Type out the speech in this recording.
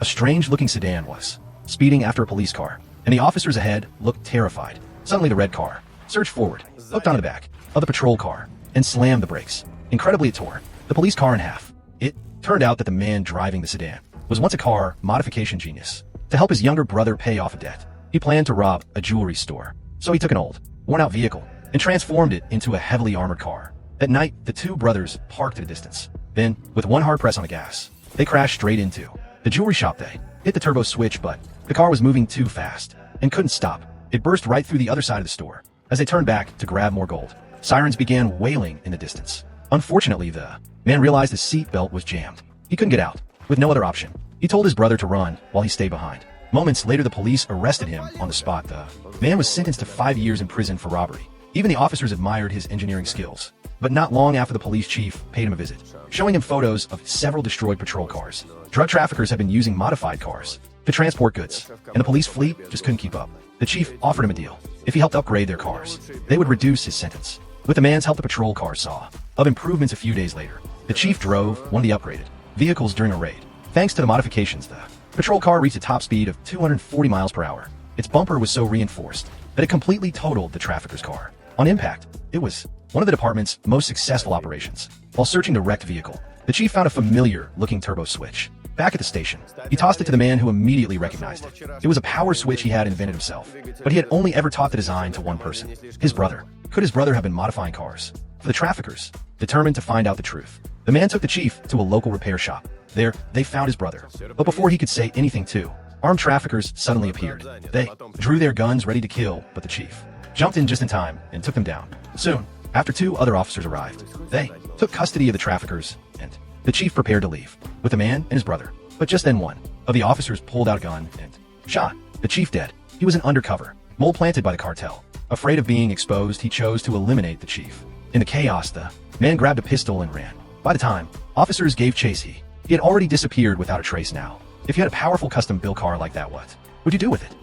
A strange-looking sedan was speeding after a police car, and the officers ahead looked terrified. Suddenly the red car surged forward, hooked onto the back of the patrol car, and slammed the brakes. Incredibly, it tore the police car in half. It turned out that the man driving the sedan was once a car modification genius. To help his younger brother pay off a debt, he planned to rob a jewelry store. So he took an old, worn-out vehicle and transformed it into a heavily armored car. At night, the two brothers parked at a distance. Then, with one hard press on the gas, they crashed straight into the jewelry shop. They hit the turbo switch, but the car was moving too fast and couldn't stop. It burst right through the other side of the store. As they turned back to grab more gold, sirens began wailing in the distance. Unfortunately, the man realized his seat belt was jammed. He couldn't get out. With no other option, he told his brother to run while he stayed behind. Moments later, the police arrested him on the spot. The man was sentenced to 5 years in prison for robbery. Even the officers admired his engineering skills. But not long after, the police chief paid him a visit, showing him photos of several destroyed patrol cars. Drug traffickers have been using modified cars to transport goods, and the police fleet just couldn't keep up. The chief offered him a deal. If he helped upgrade their cars, they would reduce his sentence. With the man's help, the patrol car saw of improvements a few days later. The chief drove one of the upgraded vehicles during a raid. Thanks to the modifications, the patrol car reached a top speed of 240 miles per hour. Its bumper was so reinforced that it completely totaled the trafficker's car. On impact, it was one of the department's most successful operations. While searching the wrecked vehicle, the chief found a familiar-looking turbo switch. Back at the station, he tossed it to the man, who immediately recognized it. It was a power switch he had invented himself, but he had only ever taught the design to one person, his brother. Could his brother have been modifying cars for the traffickers? Determined to find out the truth, the man took the chief to a local repair shop. There, they found his brother. But before he could say anything, two armed traffickers suddenly appeared. They drew their guns ready to kill, but the chief jumped in just in time and took them down. Soon after, two other officers arrived. They took custody of the traffickers, and the chief prepared to leave with the man and his brother. But just then, one of the officers pulled out a gun and shot the chief dead. He was an undercover mole planted by the cartel. Afraid of being exposed, he chose to eliminate the chief. In the chaos, the man grabbed a pistol and ran. By the time officers gave chase, he had already disappeared without a trace. Now, if you had a powerful custom-built car like that, what would you do with it?